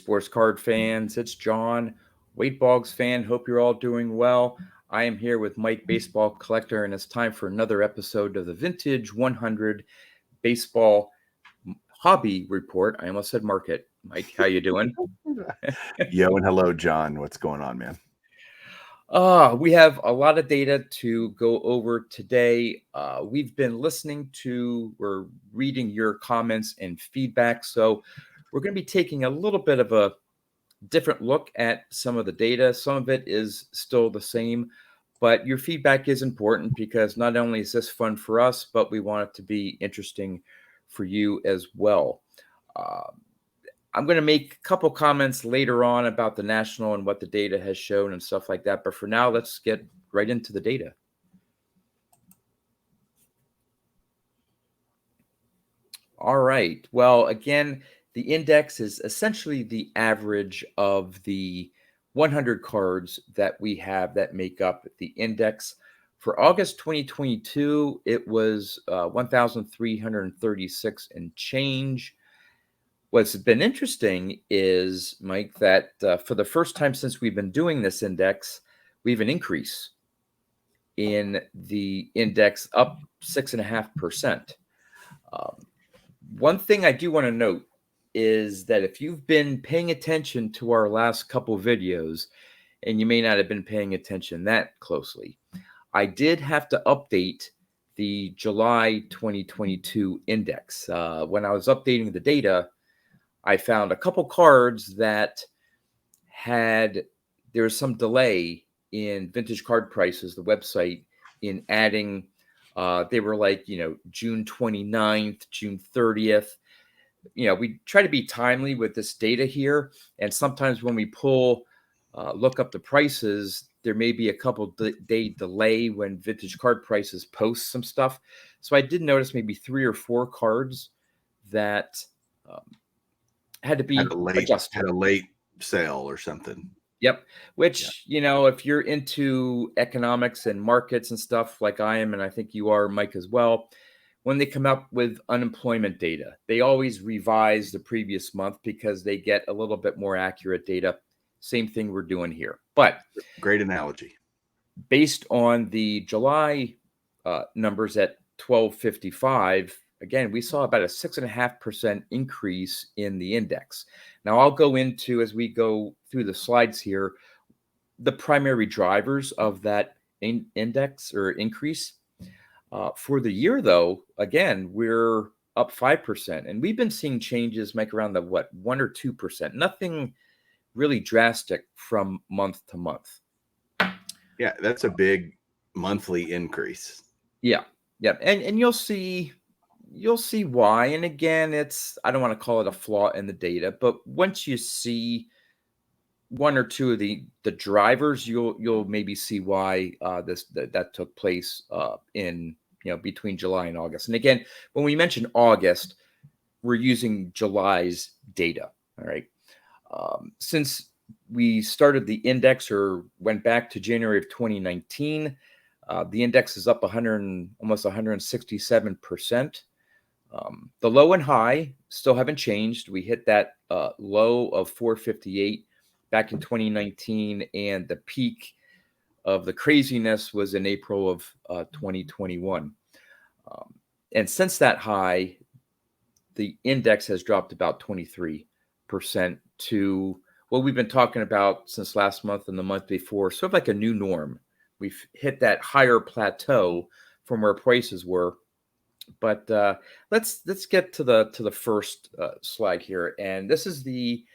sports card fans. It's John, Wade Boggs fan. Hope you're all doing well. I am here with Mike, baseball collector, and it's time for another episode of the Vintage 100 Baseball Hobby Report. I almost said market. Mike, how you doing? Yo, and hello, John. What's going on, man? We have a lot of data to go over today. We've been listening to or reading your comments and feedback. So we're going to be taking a little bit of a different look at some of the data. Some of it is still the same, but your feedback is important because not only is this fun for us, but we want it to be interesting for you as well. I'm going to make a couple comments later on about the national and what the data has shown and stuff like that. But for now, let's get right into the data. All right. Well, again, the index is essentially the average of the 100 cards that we have that make up the index. For August 2022, it was 1,336 and change. What's been interesting is, Mike, that for the first time since we've been doing this index, we have an increase in the index, up 6.5%. One thing I do want to note is that if you've been paying attention to our last couple videos, and you may not have been paying attention that closely, I did have to update the July 2022 index. When I was updating the data, I found a couple cards that there was some delay in Vintage Card Prices, the website, in adding. They were like, June 29th, June 30th. We try to be timely with this data here. And sometimes when we look up the prices, there may be a couple day delay when Vintage Card Prices post some stuff. So I did notice maybe 3 or 4 cards that had to be adjusted. Had a late sale or something. Yep. Which, if you're into economics and markets and stuff like I am, and I think you are, Mike, as well, when they come up with unemployment data, they always revise the previous month because they get a little bit more accurate data. Same thing we're doing here. But great analogy. Based on the July numbers at 1255, again, we saw about a 6.5% increase in the index. Now, I'll go into, as we go through the slides here, the primary drivers of that index or increase. For the year, though, again, we're up 5%. And we've been seeing changes, Mike, around the 1 or 2%. Nothing really drastic from month to month. Yeah, that's a big monthly increase. Yeah. And you'll see why. And again, I don't want to call it a flaw in the data, but once you see 1 or 2 of the drivers, you'll maybe see why that took place in between July and August. And again, when we mention August, we're using July's data. All right. Since we started the index or went back to January of 2019, the index is up almost 167%. The low and high still haven't changed. We hit that low of 458 back in 2019, and the peak of the craziness was in April of 2021. And since that high, the index has dropped about 23% to what we've been talking about since last month and the month before, sort of like a new norm. We've hit that higher plateau from where prices were. But let's get to the first slide here, and this is the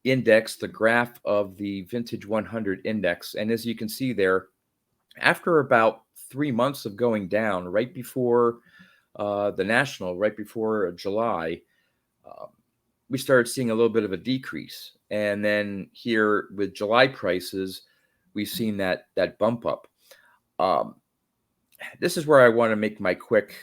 index, the graph of the Vintage 100 index. And as you can see there, after about 3 months of going down, right before the national, right before July, we started seeing a little bit of a decrease. And then here with July prices, we've seen that bump up. This is where I want to make my quick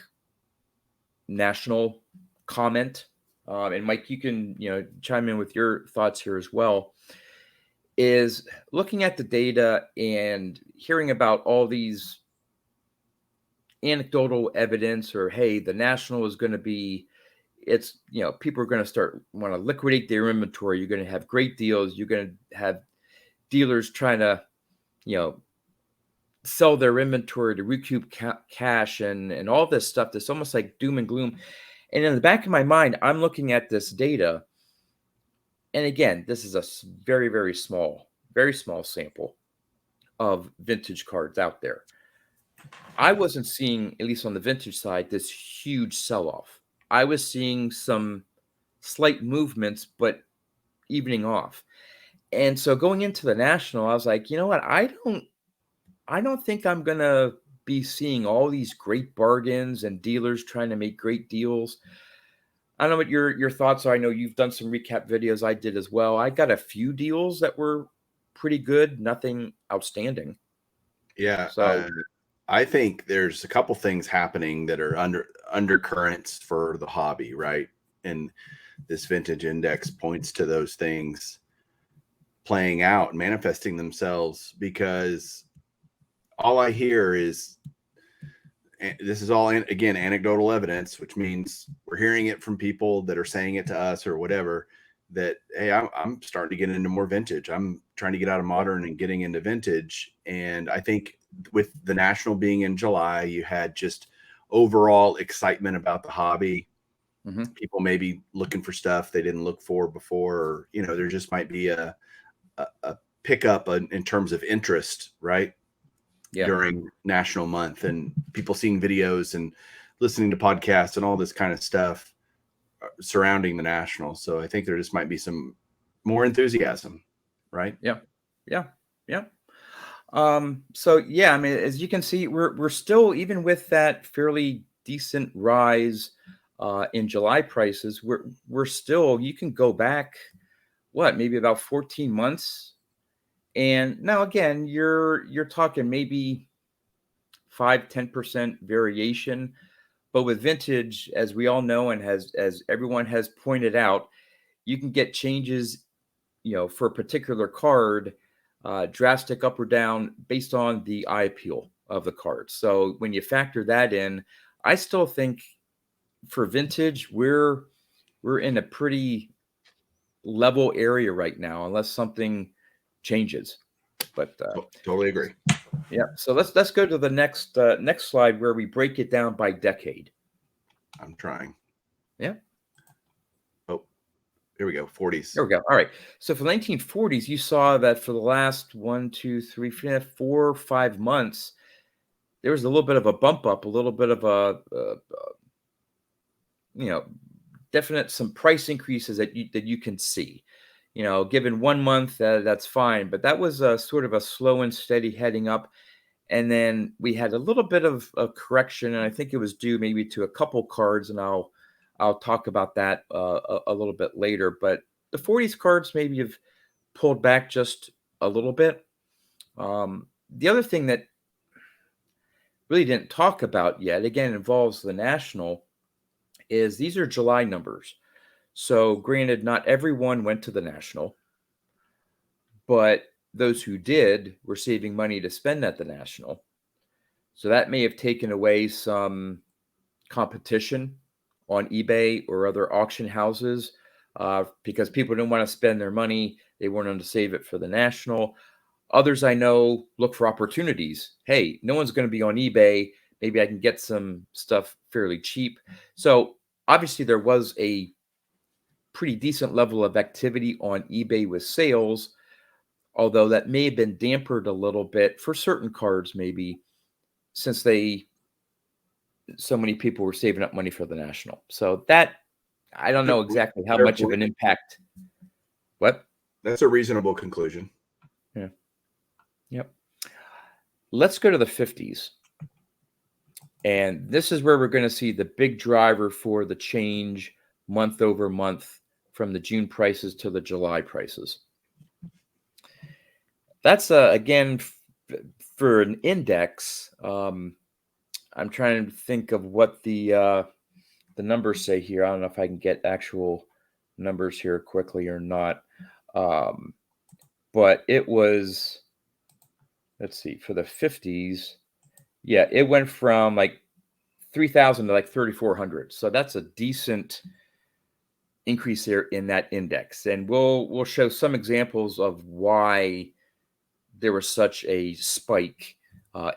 national comment. And Mike, you can chime in with your thoughts here as well. Is looking at the data and hearing about all these anecdotal evidence, or hey, the national is going to be it's, people are going to want to liquidate their inventory. You're going to have great deals. You're going to have dealers trying to, sell their inventory to recoup cash and all this stuff. That's almost like doom and gloom. And in the back of my mind, I'm looking at this data. And again, this is a very, very small sample of vintage cards out there. I wasn't seeing, at least on the vintage side, this huge sell-off. I was seeing some slight movements, but evening off. And so going into the National, I was like, you know what? I don't think I'm going to be seeing all these great bargains and dealers trying to make great deals. I don't know what your thoughts are. I know you've done some recap videos. I did as well. I got a few deals that were pretty good, nothing outstanding. Yeah. So I think there's a couple things happening that are undercurrents for the hobby, right? And this vintage index points to those things playing out and manifesting themselves, because all I hear is, this is all, again, anecdotal evidence, which means we're hearing it from people that are saying it to us or whatever, that, hey, I'm starting to get into more vintage. I'm trying to get out of modern and getting into vintage. And I think with the National being in July, you had just overall excitement about the hobby. mm-hmm. People may be looking for stuff they didn't look for before, or, there just might be a pickup in terms of interest, right? Yeah. During National Month, and people seeing videos and listening to podcasts and all this kind of stuff surrounding the National. So I think there just might be some more enthusiasm, right? Yeah. So yeah, I mean, as you can see, we're still, even with that fairly decent rise in July prices, we're still, you can go back maybe about 14 months. And now again, you're talking maybe 5-10% variation. But with vintage, as we all know, and as everyone has pointed out, you can get changes, for a particular card, drastic up or down based on the eye appeal of the card. So when you factor that in, I still think for vintage, we're in a pretty level area right now, unless something changes. But totally agree. yeah. So let's go to the next slide, where we break it down by decade. I'm trying. Yeah. Oh, here we go. 40s. There we go. All right. So for the 1940s, you saw that for the last 1, 2, 3, 4, 5 months, there was a little bit of a bump up, a little bit of a definite some price increases that you can see. Given 1 month, that's fine, but that was a sort of a slow and steady heading up. And then we had a little bit of a correction, and I think it was due maybe to a couple cards, and I'll talk about that a little bit later. But the 40s cards maybe have pulled back just a little bit. The other thing that really didn't talk about yet, again, involves the National, is these are July numbers. So granted, not everyone went to the National, but those who did were saving money to spend at the National. So that may have taken away some competition on eBay or other auction houses, because people didn't want to spend their money. They wanted to save it for the National. Others I know look for opportunities. Hey, no one's going to be on eBay. Maybe I can get some stuff fairly cheap. So obviously there was a pretty decent level of activity on eBay with sales, although that may have been dampered a little bit for certain cards, maybe, since so many people were saving up money for the National. So that, I don't know exactly how much of an impact. What? That's a reasonable conclusion. Yeah. Yep. Let's go to the 50s. And this is where we're going to see the big driver for the change month over month from the June prices to the July prices. That's again for an index. I'm trying to think of what the numbers say here. I don't know if I can get actual numbers here quickly or not. But it was, let's see, for the 50s. Yeah, it went from like 3,000 to like 3,400. So that's a decent increase there in that index. And we'll show some examples of why there was such a spike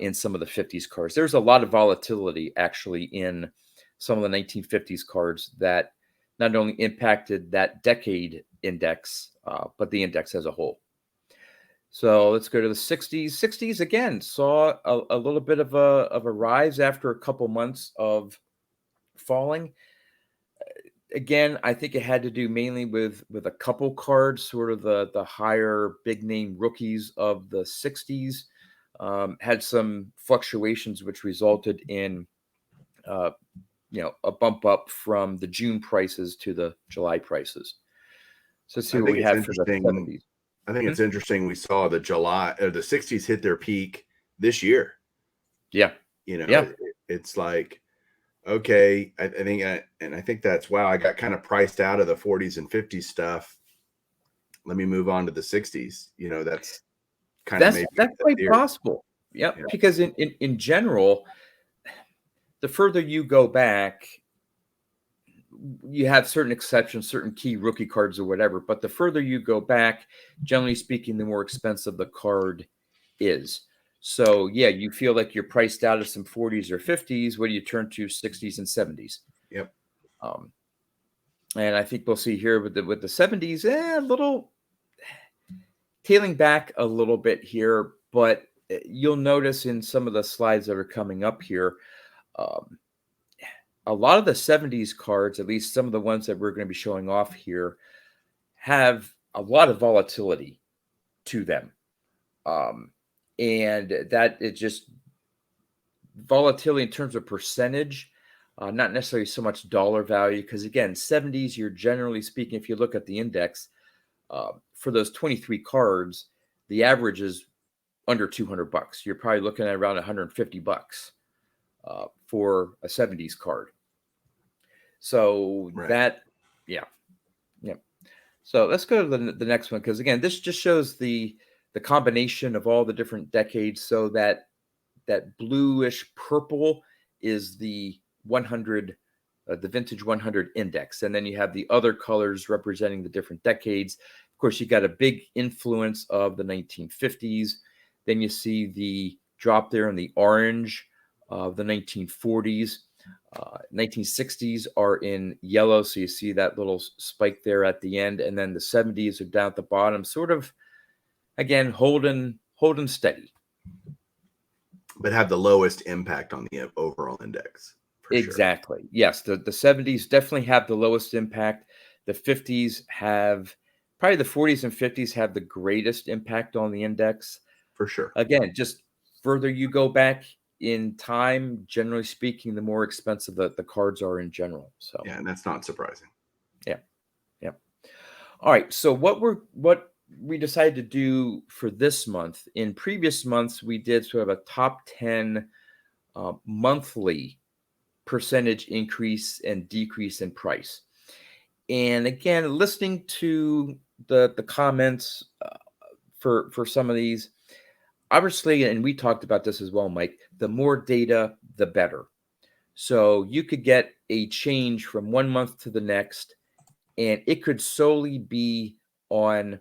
in some of the 50s cards. There's a lot of volatility actually in some of the 1950s cards that not only impacted that decade index, but the index as a whole. So let's go to the 60s. 60s again saw a little bit of a rise after a couple months of falling. Again, I think it had to do mainly with a couple cards, sort of the higher big name rookies of the 60s. Had some fluctuations which resulted in a bump up from the June prices to the July prices. So let's see what we have for the 70s. I think it's interesting. We saw the 60s hit their peak this year. Yeah. It's like, okay, I think that's, wow, I got kind of priced out of the 40s and 50s stuff. Let me move on to the 60s. That's kind of that's quite possible. Yep. Yeah. Because in general, the further you go back, you have certain exceptions, certain key rookie cards or whatever, but the further you go back, generally speaking, the more expensive the card is. So yeah, you feel like you're priced out of some 40s or 50s. What do you turn to? 60s and 70s. Yep. And I think we'll see here with the 70s, a little tailing back a little bit here, but you'll notice in some of the slides that are coming up here, a lot of the 70s cards, at least some of the ones that we're going to be showing off here, have a lot of volatility to them. And that is just volatility in terms of percentage, not necessarily so much dollar value. Because again, 70s, you're generally speaking, if you look at the index, for those 23 cards, the average is under $200. You're probably looking at around $150 for a 70s card. So right. Yeah. So let's go to the next one, because again, this just shows the combination of all the different decades. So that bluish purple is the 100, the vintage 100 index, and then you have the other colors representing the different decades. Of course, you got a big influence of the 1950s. Then you see the drop there in the orange of the 1940s. 1960s are in yellow, so you see that little spike there at the end, and then the 70s are down at the bottom, sort of again holding steady, but have the lowest impact on the overall index. Exactly. Sure. Yes, the 70s definitely have the lowest impact. The 50s have, probably the 40s and 50s have the greatest impact on the index. For sure. Again, just further you go back in time, generally speaking, the more expensive the cards are in general. So yeah, and that's not surprising. Yeah. All right. So what we decided to do for this month, in previous months, we did sort of a top 10 monthly percentage increase and decrease in price. And again, listening to the comments for some of these, obviously, and we talked about this as well, Mike, the more data, the better. So you could get a change from one month to the next, and it could solely be on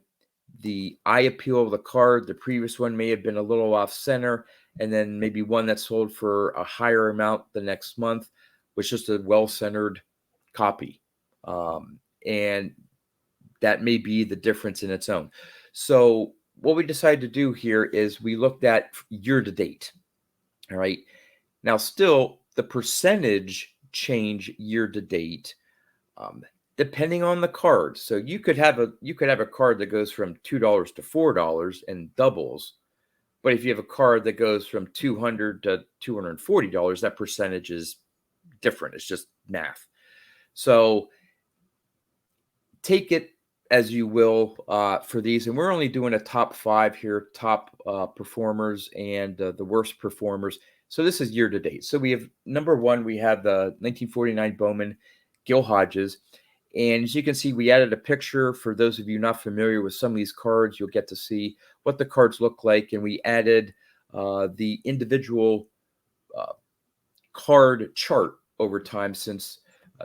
the eye appeal of the card. The previous one may have been a little off center, and then maybe one that sold for a higher amount the next month was just a well-centered copy. And that may be the difference in its own. So what we decided to do here is we looked at year to date. All right. Now, still the percentage change year to date, depending on the card. So you could have a card that goes from $2 to $4 and doubles. But if you have a card that goes from $200 to $240, that percentage is different. It's just math. So take it as you will for these. And we're only doing a top 5 here, top performers and the worst performers. So this is year to date. So we have number 1, we have the 1949 Bowman Gil Hodges. And as you can see, we added a picture. For those of you not familiar with some of these cards, you'll get to see what the cards look like. And we added the individual card chart over time since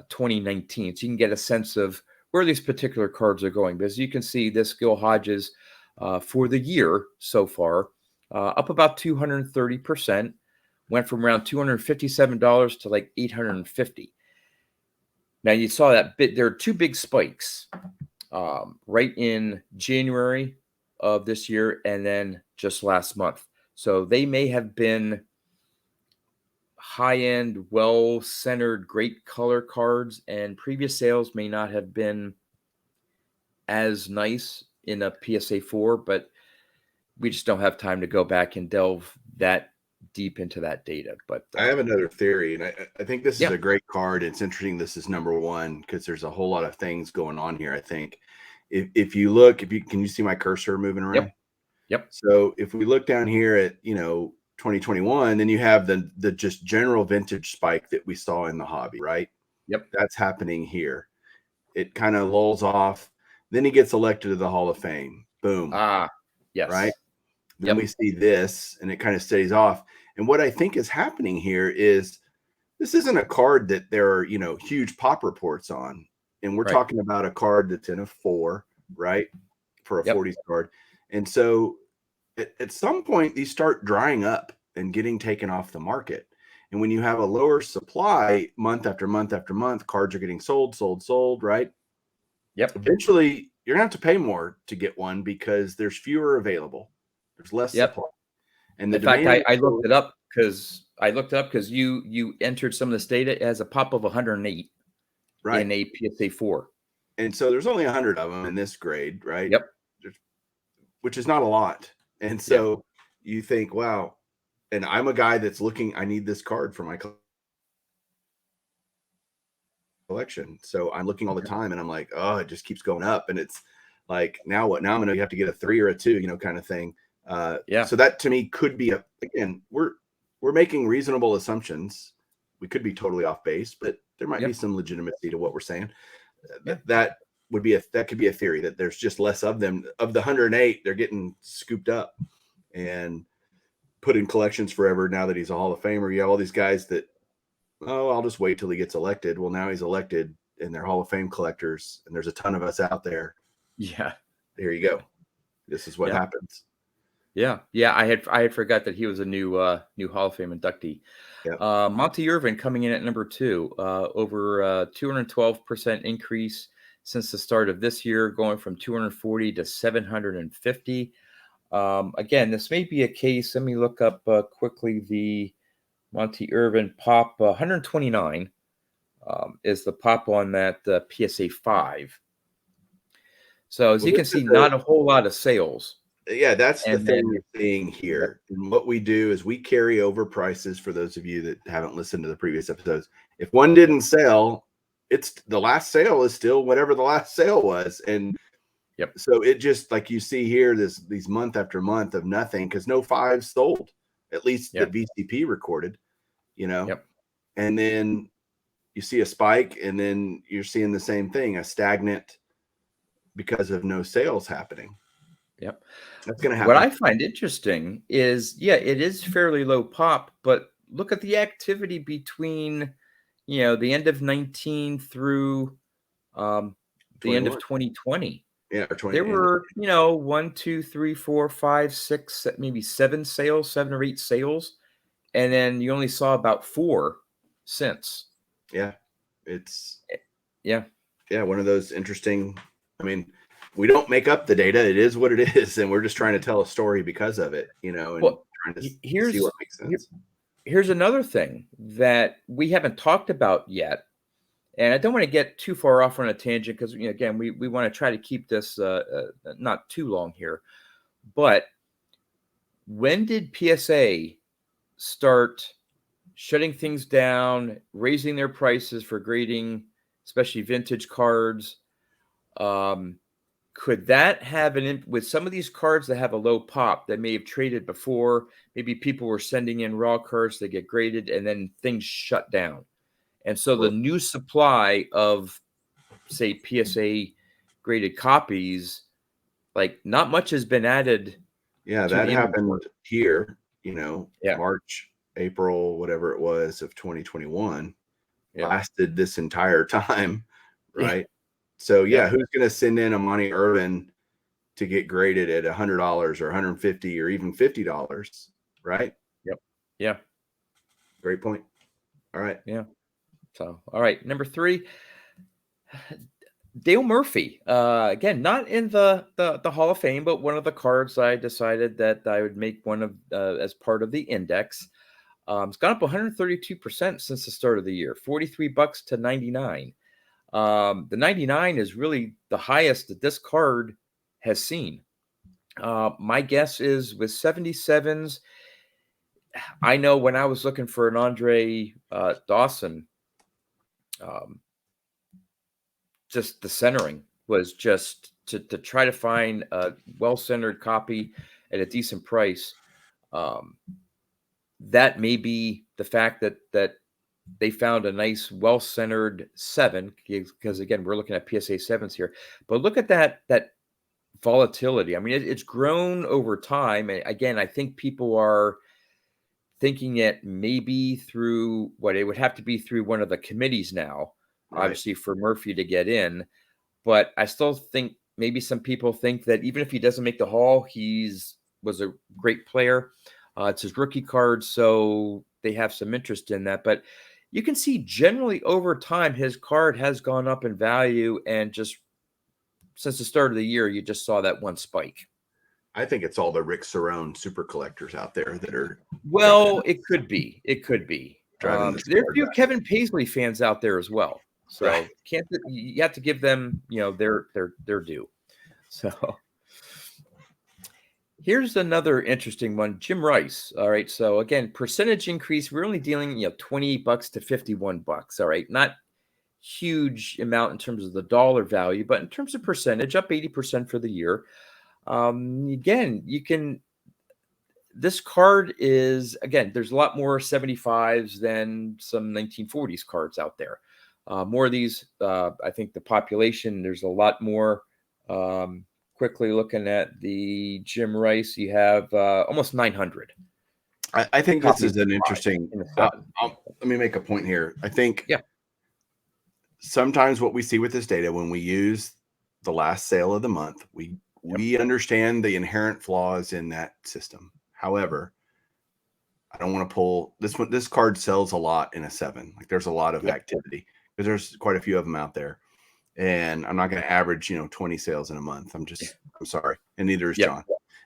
2019. So you can get a sense of where these particular cards are going. Because you can see this Gil Hodges for the year so far, up about 230%, went from around $257 to like $850. Now you saw that bit. There are two big spikes right in January of this year and then just last month. So they may have been high-end, well-centered, great color cards, and previous sales may not have been as nice in a PSA 4, but we just don't have time to go back and delve that deep into that data. But I have another theory, and I think this is yeah, a great card. It's interesting this is number one because there's a whole lot of things going on here. I think if you look, can you see my cursor moving around? Yep. So if we look down here at 2021, then you have the just general vintage spike that we saw in the hobby, right? Yep. That's happening here. It kind of lulls off. Then he gets elected to the Hall of Fame. Boom. Yes. Right. Then we see this, and it kind of stays off. And what I think is happening here is this isn't a card that there are, huge pop reports on. And we're talking about a card that's in a 4, right? For a 40s card. And so at some point, these start drying up and getting taken off the market. And when you have a lower supply month after month after month, cards are getting sold, right? Yep. Eventually, you're going to have to pay more to get one because there's fewer available. There's less supply. And in fact, I looked it up because you entered some of this data. It has a pop of 108 in a PSA 4. And so there's only 100 of them in this grade, right? Yep. Which is not a lot. And so you think, wow. And I'm a guy that's looking, I need this card for my collection. So I'm looking all the time and I'm like, oh, it just keeps going up. And it's like, now what? Now I'm going to have to get a 3 or a 2, kind of thing. So that to me could be again, we're making reasonable assumptions. We could be totally off base, but there might be some legitimacy to what we're saying. That could be a theory that there's just less of them. Of the 108, they're getting scooped up and put in collections forever. Now that he's a Hall of Famer, you have all these guys that, I'll just wait till he gets elected. Well, now he's elected and they're Hall of Fame collectors, and there's a ton of us out there. Yeah. There you go. This is what happens. Yeah. I had forgot that he was a new Hall of Fame inductee. Monte Irvin coming in at number 2, over 212% increase since the start of this year, going from 240 to 750. Again, this may be a case. Let me look up quickly the Monte Irvin pop. 129 is the pop on that PSA 5. So as you can see, not a whole lot of sales. Yeah, that's the thing you're seeing here. And what we do is we carry over prices for those of you that haven't listened to the previous episodes. If one didn't sell, it's the last sale is still whatever the last sale was. And so it just, like you see here, these month after month of nothing, because no 5 sold, at least the VCP recorded, and then you see a spike, and then you're seeing the same thing, a stagnant because of no sales happening. That's going to happen. What I find interesting is, it is fairly low pop, but look at the activity between, the end of 19 through the end of 2020. Yeah, there were, 1, 2, 3, 4, 5, 6, maybe 7 or 8 sales, and then you only saw about 4 since. Yeah, it's one of those interesting. I mean, we don't make up the data; it is what it is, and we're just trying to tell a story because of it, and trying to see what makes sense. Here's another thing that we haven't talked about yet. And I don't want to get too far off on a tangent because, again, we want to try to keep this not too long here. But when did PSA start shutting things down, raising their prices for grading, especially vintage cards? Could that have with some of these cards that have a low pop that may have traded before? Maybe people were sending in raw cards that get graded and then things shut down. And so the new supply of, say, PSA graded copies, like not much has been added. Yeah, that happened here, March, April, whatever it was of 2021, lasted this entire time, right? So yeah, who's going to send in a Monte Irvin to get graded at $100 or $150 or even $50, right? Yep. Yeah. Great point. All right. Yeah. So, all right. Number 3, Dale Murphy. Again, not in the Hall of Fame, but one of the cards I decided that I would make one of as part of the index. It's gone up 132% since the start of the year, $43 to 99. The 99 is really the highest that this card has seen. My guess is with 77s, I know when I was looking for an Andre Dawson, just the centering was just to try to find a well-centered copy at a decent price. That may be the fact that they found a nice, well-centered 7, because again, we're looking at PSA 7s here. But look at that volatility. I mean, it's grown over time. And again, I think people are thinking it maybe through what it would have to be through one of the committees now, Right. obviously for Murphy to get in. But I still think maybe some people think that even if he doesn't make the Hall, was a great player. It's his rookie card, so they have some interest in that. But you can see generally over time, his card has gone up in value, and just since the start of the year, you just saw that one spike. I think it's all the Rick Cerrone super collectors out there that are. Well, it could be. It could be. Driving There are a few Kevin Paisley fans out there as well. So right. you have to give them, their due. So here's another interesting one, Jim Rice. All right. So again, percentage increase. We're only dealing, $28 to $51. All right. Not huge amount in terms of the dollar value, but in terms of percentage, up 80% for the year. Again, this card is, again, there's a lot more 75s than some 1940s cards out there. More of these, I think the population, there's a lot more. Quickly looking at the Jim Rice, you have almost 900. I think this is an interesting. Let me make a point here. I think sometimes what we see with this data, when we use the last sale of the month, we understand the inherent flaws in that system. However, I don't want to pull this one. This card sells a lot in a 7. Like there's a lot of activity because there's quite a few of them out there. And I'm not going to average, 20 sales in a month. I'm sorry. And neither is John.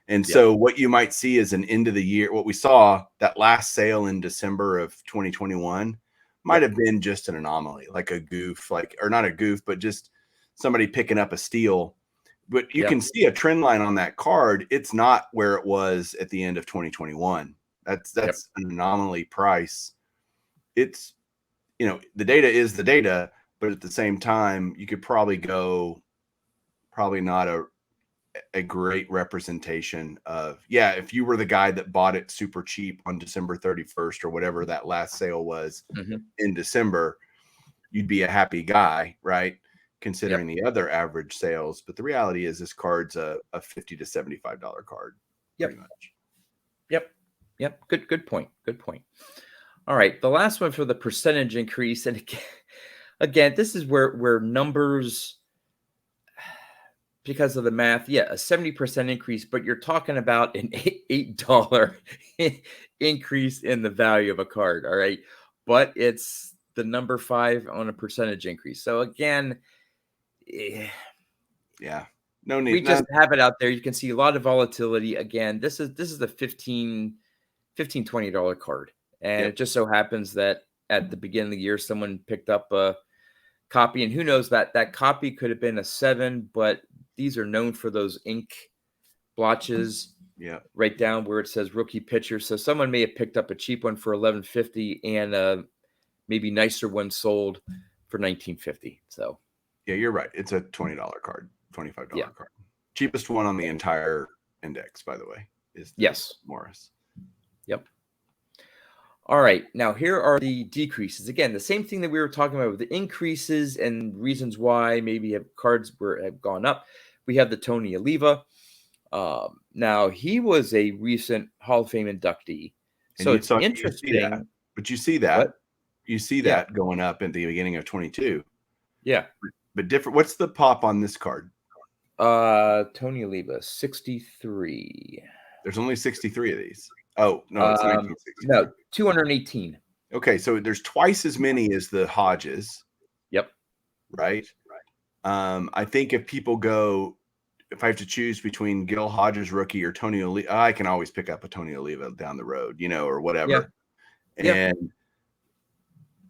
And so what you might see is an end of the year. What we saw, that last sale in December of 2021 might have been just an anomaly, like a goof, or not a goof, but just somebody picking up a steal. But you can see a trend line on that card. It's not where it was at the end of 2021. That's an anomaly price. It's, the data is the data, but at the same time, you could probably not a great representation of, if you were the guy that bought it super cheap on December 31st or whatever that last sale was in December, you'd be a happy guy, right? Considering the other average sales. But the reality is this card's a $50 to $75 card. Pretty much. Yep. Good point. All right. The last one for the percentage increase. And again, this is where numbers, because of the math, a 70% increase, but you're talking about an $8 increase in the value of a card. All right. But it's the number 5 on a percentage increase. So again, no need. We just have it out there. You can see a lot of volatility. Again, this is the $15, $20 card. And it just so happens that at the beginning of the year, someone picked up a copy, and who knows, that copy could have been a 7, but these are known for those ink blotches right down where it says rookie pitcher. So someone may have picked up a cheap one for $11.50 and maybe nicer one sold for $19.50. So you're right. It's a $20 card, $25 card. Cheapest one on the entire index, by the way, is Morris. Yep. All right. Now, here are the decreases. Again, the same thing that we were talking about with the increases and reasons why maybe cards have gone up. We have the Tony Oliva. Now, he was a recent Hall of Fame inductee. So it's interesting. But you see that. You see that going up at the beginning of 22. Yeah. but different. What's the pop on this card? Tony Oliva, 63. There's only 63 of these. Oh, no, it's 1963. No, 218. Okay, so there's twice as many as the Hodges. Yep. Right. I think if I have to choose between Gil Hodges rookie or Tony Oliva, I can always pick up a Tony Oliva down the road, or whatever. Yeah.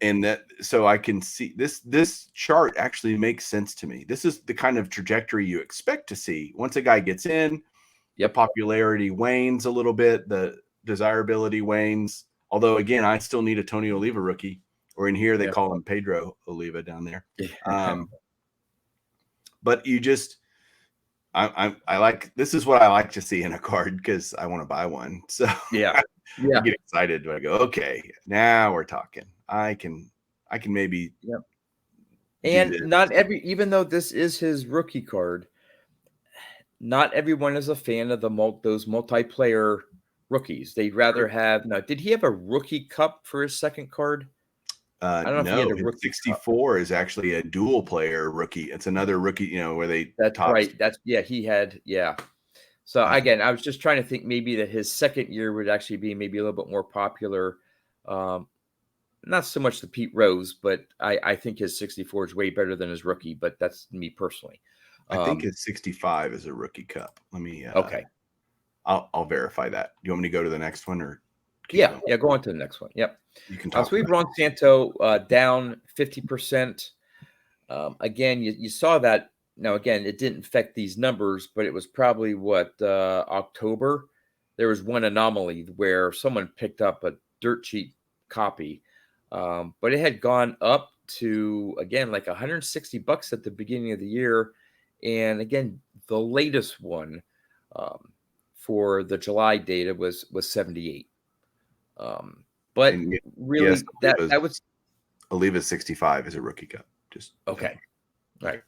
And that, so I can see this chart actually makes sense to me. This is the kind of trajectory you expect to see once a guy gets in. The popularity wanes a little bit, the desirability wanes. Although again, I still need a Tony Oliva rookie, or in here they call him Pedro Oliva down there. But you just, I like, this is what I like to see in a card because I want to buy one. So I get excited when I go, okay, now we're talking. I can maybe. Yep. And not even though this is his rookie card, not everyone is a fan of those multiplayer rookies. They'd rather have. Now, did he have a rookie cup for his second card? I don't know if he had a rookie 64 cup. Is actually a dual player rookie. It's another rookie, where they. That's right. He had. So again, I was just trying to think maybe that his second year would actually be maybe a little bit more popular. Not so much the Pete Rose, but I think his 64 is way better than his rookie. But that's me personally. I think his 65 is a rookie cup. Let me. Okay. I'll verify that. Do you want me to go to the next one or? Go on to the next one. Yep. You can talk. So we've run Santo down 50%. Again, you saw that. Now, again, it didn't affect these numbers, but it was probably October. There was one anomaly where someone picked up a dirt cheap copy, but it had gone up to, again, like $160 at the beginning of the year. And again, the latest one for the July data was 78. But really, yes, that was Oliva's 65 is a rookie cup. Just okay, right.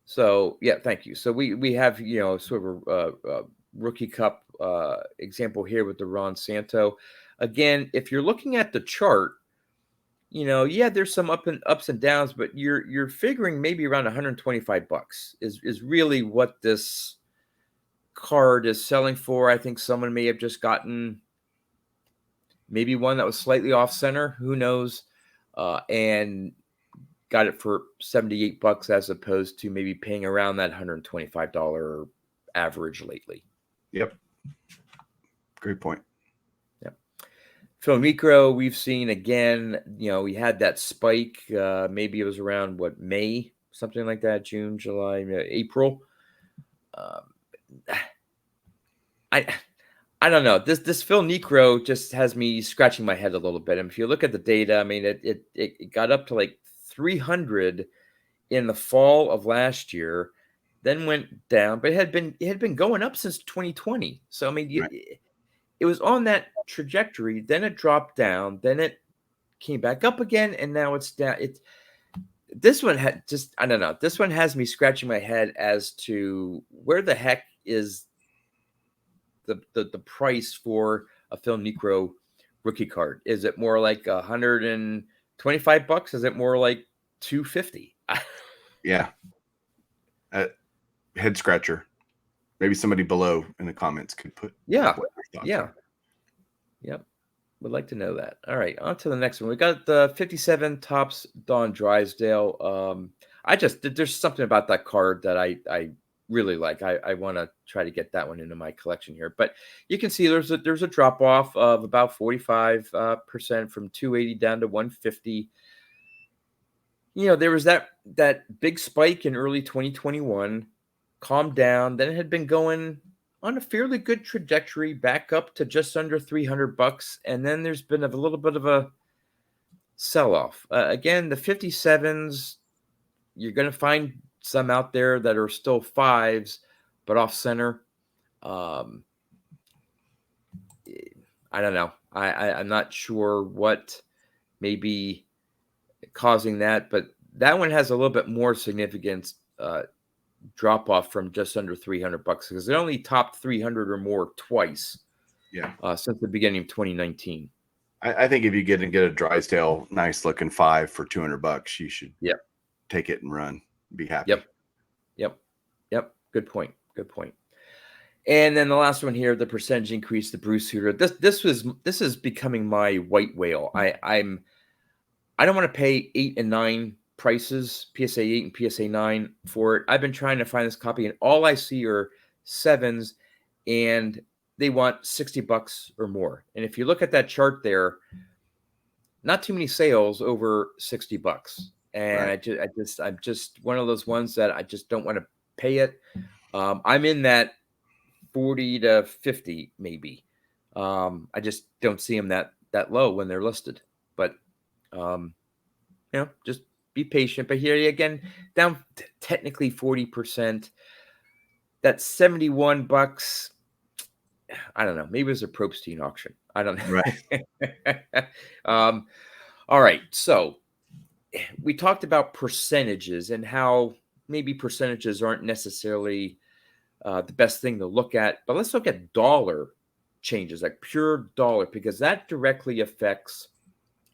So thank you. So we have sort of a rookie cup example here with the Ron Santo. Again, if you're looking at the chart, there's some ups and downs, but you're figuring maybe around $125 is really what this card is selling for. I think someone may have just gotten maybe one that was slightly off center, who knows, and got it for $78 as opposed to maybe paying around that $125 average lately. Yep. Great point. Yep. Phil Niekro, we've seen again, we had that spike. Maybe it was around May, something like that, June, July, April. I don't know. This Phil Niekro just has me scratching my head a little bit. And if you look at the data, I mean, it got up to like 300 in the fall of last year, then went down, but it had been going up since 2020. So I mean, it was on that trajectory. Then it dropped down. Then it came back up again, and now it's down. This one had just, I don't know. This one has me scratching my head as to where the heck is the price for a Phil Niekro rookie card. Is it more like $125? Is it more like $250? Yeah. Head scratcher. Maybe somebody below in the comments could put. Yep. Would like to know that. All right, on to the next one. We got the 57 Topps Don Drysdale. There's something about that card that I really like. I want to try to get that one into my collection here. But you can see there's a drop off of about 45% from 280 down to 150. There was that big spike in early 2021, calmed down. Then it had been going on a fairly good trajectory back up to just under $300. And then there's been a little bit of a sell-off. Again, the 57s, you're going to find some out there that are still fives, but off center. I don't know. I'm not sure what may be causing that, but that one has a little bit more significance drop off from just under $300 because it only topped 300 or more twice. Since the beginning of 2019. I think if you get a Drysdale nice looking 5 for $200, you should take it and run. be happy. Yep. Good point. And then the last one here, the percentage increase, the Bruce Hooter. This is becoming my white whale. I don't want to pay 8 and 9 prices, PSA 8 and PSA 9 for it. I've been trying to find this copy, and all I see are 7s, and they want $60 or more. And if you look at that chart there, not too many sales over $60. And right. I'm just one of those ones that I just don't want to pay it. I'm in that 40 to 50 maybe. I just don't see them that low when they're listed. But just be patient. But here again, down technically 40%. That's $71. I don't know. Maybe it was a Probstein auction. I don't know. Right. All right. So we talked about percentages and how maybe percentages aren't necessarily the best thing to look at, but let's look at dollar changes, like pure dollar, because that directly affects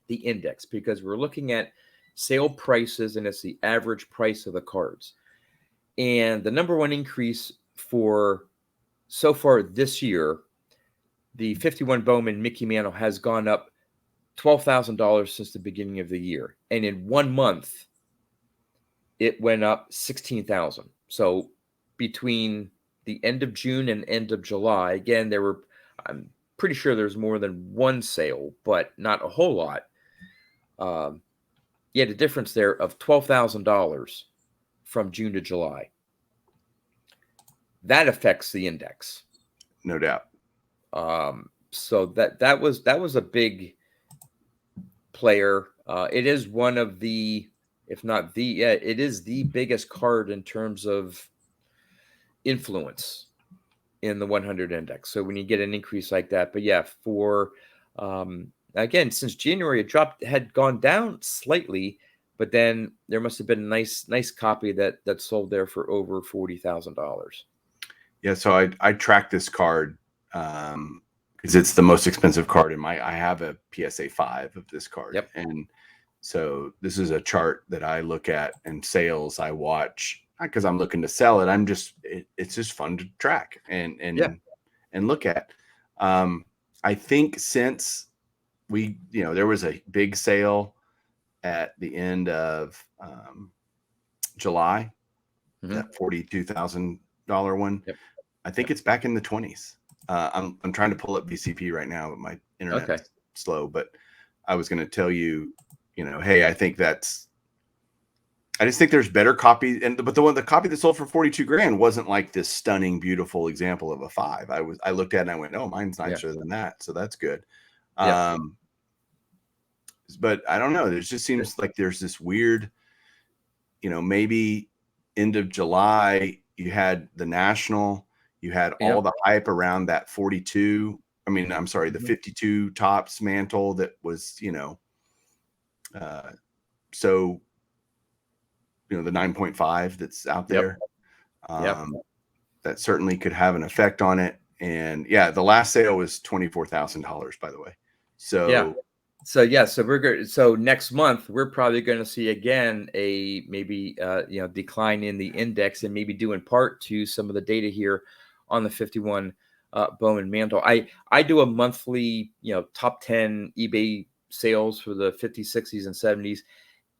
the index, because we're looking at sale prices and it's the average price of the cards. And the number one increase for so far this year, the 51 Bowman Mickey Mantle has gone up $12,000 since the beginning of the year. And in 1 month, it went up 16,000. So between the end of June and end of July, again, I'm pretty sure there's more than one sale, but not a whole lot. You had a difference there of $12,000 from June to July. That affects the index. No doubt. So that was a big player. It is one of the, if not the, it is the biggest card in terms of influence in the 100 index. So when you get an increase like that, but yeah, for again, since January, it had gone down slightly, but then there must have been a nice copy that sold there for over $40,000. Yeah, so I tracked this card because it's the most expensive card in I have a PSA 5 of this card. Yep. And so this is a chart that I look at, and sales I watch, not because I'm looking to sell it. It's just fun to track and look at. I think since there was a big sale at the end of July, that $42,000 one. Yep. I think it's back in the 20s. I'm trying to pull up VCP right now, but my internet's slow. But I was going to tell you, hey, I just think there's better copies. But the copy that sold for 42 grand wasn't like this stunning, beautiful example of a 5. I looked at it and I went, oh, mine's nicer than that. So that's good. But I don't know. There just seems like there's this weird, maybe end of July, you had the National, you had all the hype around that 42. I mean, I'm sorry, the 52 Topps mantle that was, so, the 9.5 that's out there. That certainly could have an effect on it. And the last sale was $24,000, by the way. So we're good. So next month we're probably going to see again a maybe decline in the index, and maybe due in part to some of the data here on the 51 Bowman Mantle. I do a monthly top 10 eBay sales for the 50s, 60s, and 70s,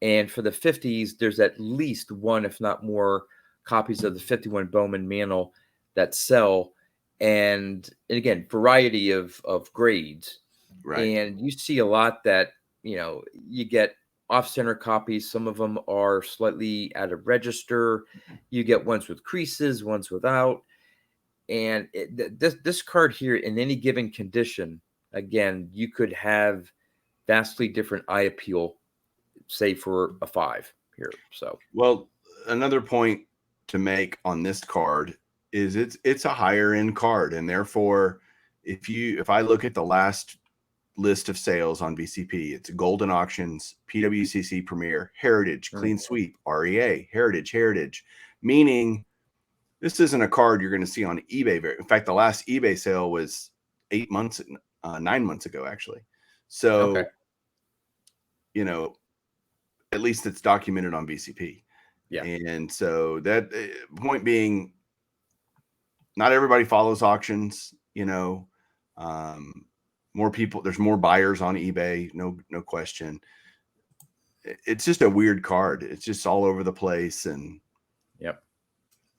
and for the 50s there's at least one, if not more, copies of the 51 Bowman Mantle that sell, and again, variety of grades. Right. And you see a lot that, you get off-center copies. Some of them are slightly out of register. You get ones with creases, ones without. And this card here, in any given condition, again, you could have vastly different eye appeal, say for a 5 here. So, well, another point to make on this card is it's a higher end card, and therefore, if I look at the last list of sales on VCP, it's Golden Auctions, PWCC Premier, Heritage, Clean Sweep, REA, Heritage, meaning this isn't a card you're going to see on eBay. In fact, the last eBay sale was 9 months ago, actually. So, at least it's documented on VCP. Yeah. And so that point being, not everybody follows auctions, more people, there's more buyers on eBay. No question. It's just a weird card. It's just all over the place. And Yep.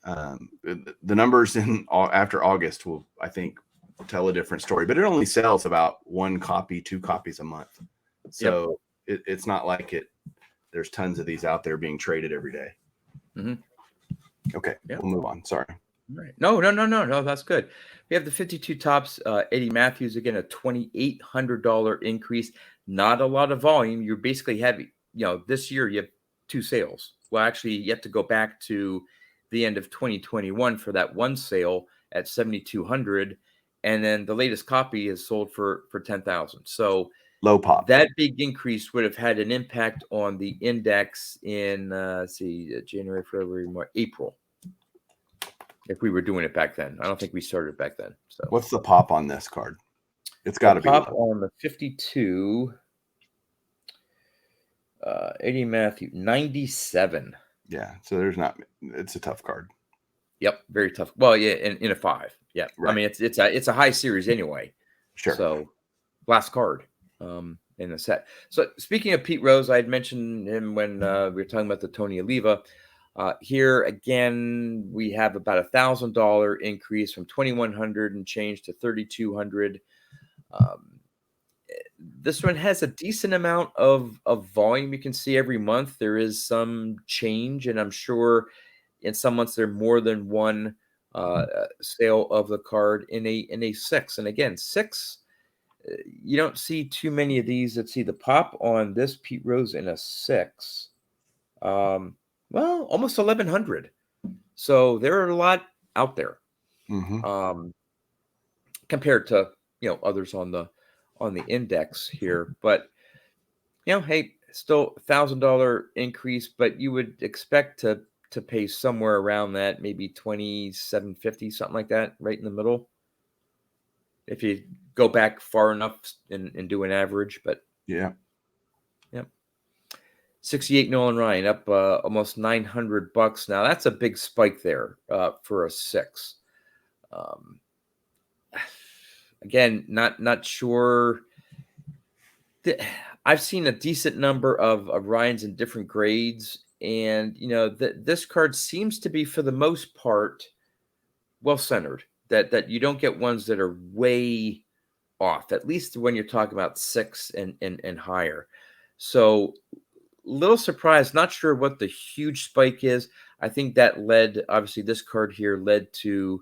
The numbers after August will, I think, tell a different story, but it only sells about 1 copy, 2 copies a month. So it's not like there's tons of these out there being traded every day. Mm-hmm. Okay. Yep. We'll move on. Sorry. Right. No. That's good. We have the 52 tops. Eddie Matthews, again, a $2,800 increase. Not a lot of volume. You're basically having, this year you have 2 sales. Well, actually, you have to go back to the end of 2021 for that one sale at 7,200, and then the latest copy is sold for 10,000. So low pop. That big increase would have had an impact on the index in January, February, March, April. If we were doing it back then. I don't think we started back then. So what's the pop on this card? It's got to be pop on the 52. Eddie Matthews, 97. Yeah, so it's a tough card. Yep, very tough. Well, yeah, in a 5. Yeah, right. I mean it's a high series anyway. Sure. So last card in the set. So speaking of Pete Rose, I had mentioned him when we were talking about the Tony Oliva. Here again, we have about $1,000 increase from 2,100 and change to 3,200. This one has a decent amount of volume. You can see every month there is some change, and I'm sure in some months there are more than one sale of the card in a 6. And again, 6, you don't see too many of these. Let's see the pop on this Pete Rose in a 6. Well, almost 1,100. So there are a lot out there compared to others on the index here. But hey, still $1,000 increase, but you would expect to pay somewhere around that, maybe $2,750, something like that, right in the middle. If you go back far enough and do an average, but yeah. 68 Nolan Ryan up almost $900. Now that's a big spike there for a 6. Again, not sure. I've seen a decent number of Ryans in different grades, and this card seems to be for the most part well centered. That you don't get ones that are way off. At least when you're talking about 6 and higher. So. Little surprised, not sure what the huge spike is. I think that obviously this card here led to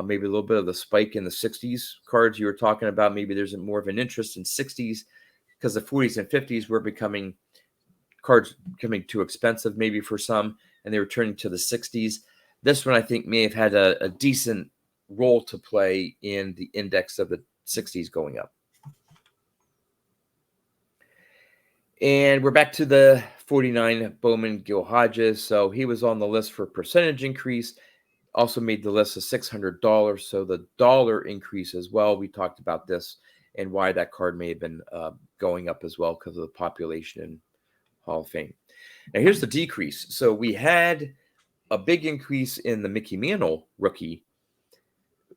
maybe a little bit of the spike in the 60s cards you were talking about. Maybe there's more of an interest in 60s because the 40s and 50s were cards becoming too expensive maybe for some, and they were turning to the 60s. This one I think may have had a decent role to play in the index of the 60s going up. And we're back to the 49 Bowman Gil Hodges. So he was on the list for percentage increase. Also made the list of $600. So the dollar increase as well. We talked about this and why that card may have been going up as well because of the population in Hall of Fame. Now here's the decrease. So we had a big increase in the Mickey Mantle rookie.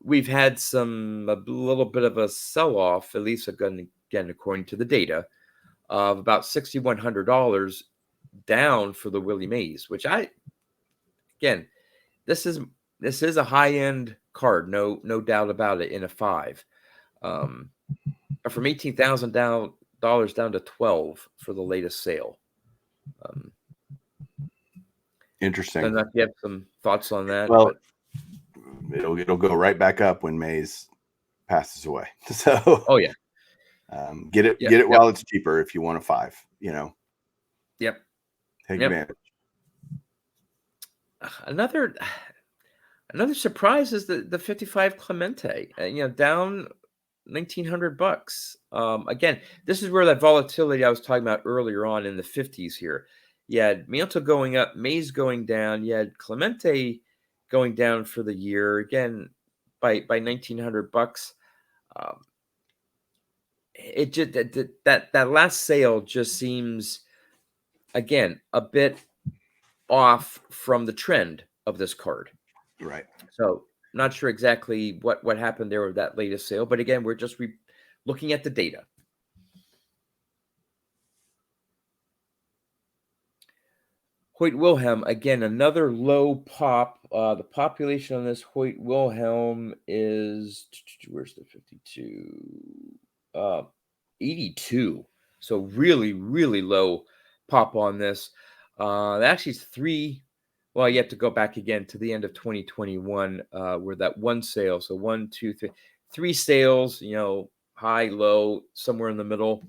We've had a little bit of a sell-off, at least again according to the data, of about $6,100 down for the Willie Mays, which this is a high-end card, no doubt about it, in a 5. From $18,000 down to $12 for the latest sale. Interesting. I don't know if you have some thoughts on that. Well, it'll go right back up when Mays passes away. So oh yeah. Get it while it's cheaper if you want a 5, Yep. Take advantage. Another surprise is the 55 Clemente, down $1,900. Again, this is where that volatility I was talking about earlier on in the 50s here. You had Mantle going up, Mays going down. You had Clemente going down for the year again by $1,900. It just that last sale just seems again a bit off from the trend of this card. Right. So not sure exactly what happened there with that latest sale, but again, we're just looking at the data. Hoyt Wilhelm, again, another low pop. The population on this Hoyt Wilhelm is, where's the 52? 82. So really, really low pop on this. Actually, it's three. Well, you have to go back again to the end of 2021, where that one sale. So 1, 2, 3, 3 sales, high, low, somewhere in the middle.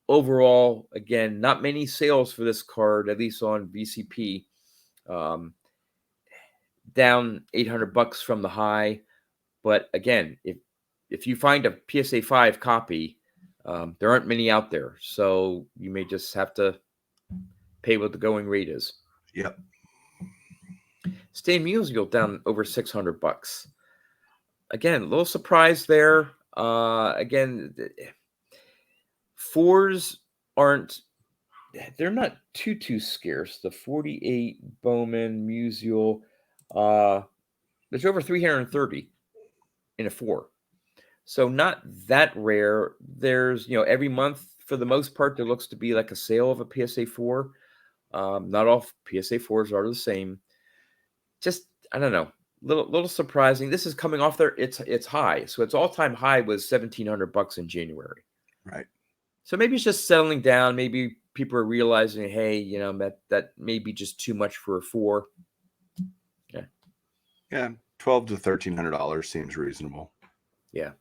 Overall, again, not many sales for this card, at least on VCP. Down $800 from the high. But again, if you find a PSA 5 copy, there aren't many out there. So you may just have to pay what the going rate is. Yep. Bowman Musial down over $600. Again, a little surprise there. Again, fours they're not too scarce. The 48 Bowman Musial, there's over 330 in a 4. So not that rare. There's, every month for the most part, there looks to be like a sale of a PSA 4. Not all PSA 4s are the same. Just, I don't know, little surprising. This is coming off there. It's high. So its all-time high was $1,700 in January. Right. So maybe it's just settling down. Maybe people are realizing, hey, that may be just too much for a 4. Yeah. Yeah. $1,200 to $1,300 seems reasonable. Yeah.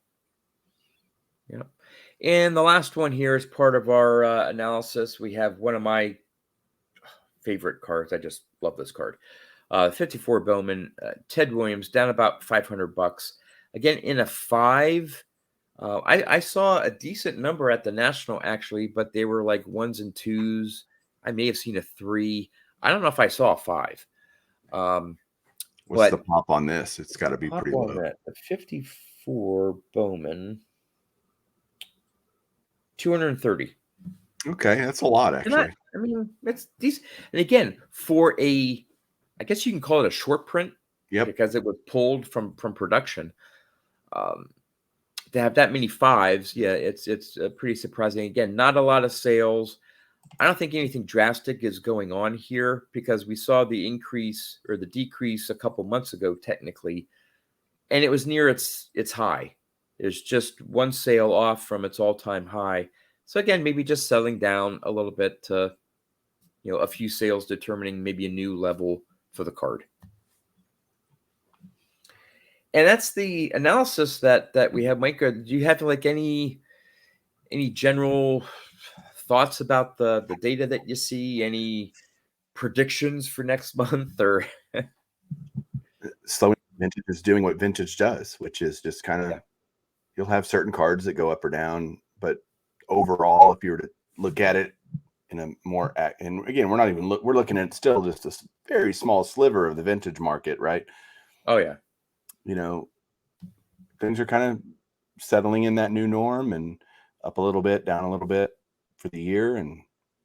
Yeah. And the last one here is part of our analysis. We have one of my favorite cards. I just love this card. 54 Bowman, Ted Williams, down about $500. Again, in a 5. I saw a decent number at the National, actually, but they were like 1s and 2s. I may have seen a 3. I don't know if I saw a 5. What's the pop on this? It's got to be pretty low. The 54 Bowman, 230. Okay, that's a lot, actually. It's decent. And again, for I guess you can call it a short print. Yep. Because it was pulled from production. To have that many 5s, yeah, it's pretty surprising. Again, not a lot of sales. I don't think anything drastic is going on here because we saw the increase or the decrease a couple months ago, technically, and it was near its high. There's just one sale off from its all-time high. So again, maybe just selling down a little bit to, a few sales determining maybe a new level for the card. And that's the analysis that we have. Mike, do you have like any general thoughts about the data that you see? Any predictions for next month? Or slowing vintage is doing what vintage does, which is just kind of you'll have certain cards that go up or down, but overall, if you were to look at it in a more and again, we're looking at still just a very small sliver of the vintage market, right? Oh yeah. Things are kind of settling in that new norm and up a little bit, down a little bit for the year. And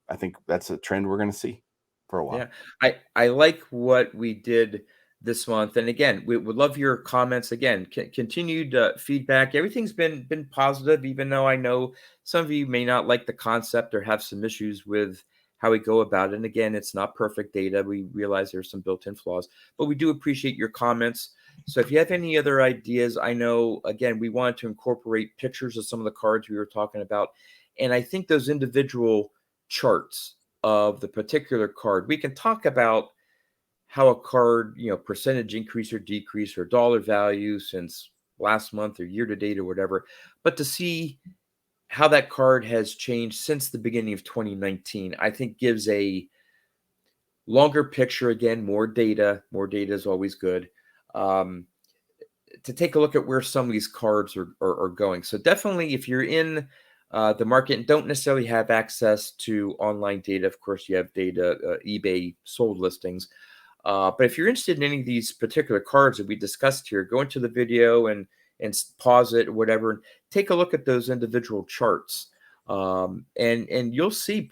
I think that's a trend we're going to see for a while. Yeah. I like what we did this month. And again, we would love your comments. Again, continued feedback. Everything's been positive, even though I know some of you may not like the concept or have some issues with how we go about it. And again, it's not perfect data. We realize there's some built-in flaws, but we do appreciate your comments. So if you have any other ideas, I know, again, we wanted to incorporate pictures of some of the cards we were talking about. And I think those individual charts of the particular card, we can talk about how a card, percentage increase or decrease or dollar value since last month or year to date or whatever, but to see how that card has changed since the beginning of 2019, I think gives a longer picture. Again, more data is always good. To take a look at where some of these cards are going. So definitely, if you're in the market and don't necessarily have access to online data, of course, you have data, eBay sold listings. But if you're interested in any of these particular cards that we discussed here, go into the video and pause it or whatever, and take a look at those individual charts. And you'll see,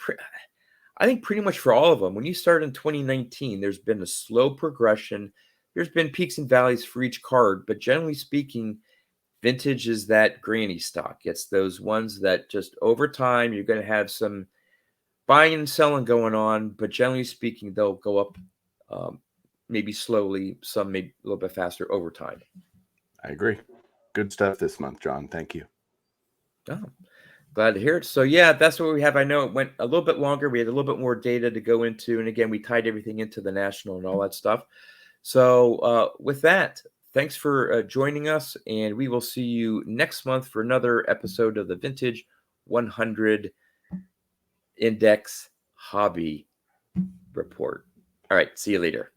I think pretty much for all of them, when you start in 2019, there's been a slow progression. There's been peaks and valleys for each card, but generally speaking, vintage is that granny stock. It's those ones that just over time, you're going to have some buying and selling going on, but generally speaking, they'll go up maybe slowly, some maybe a little bit faster over time. I agree. Good stuff this month, John. Thank you. Oh, glad to hear it. So yeah, that's what we have. I know it went a little bit longer. We had a little bit more data to go into. And again, we tied everything into the national and all that stuff. So with that, thanks for joining us. And we will see you next month for another episode of the Vintage 100 Index Hobby Report. All right. See you later.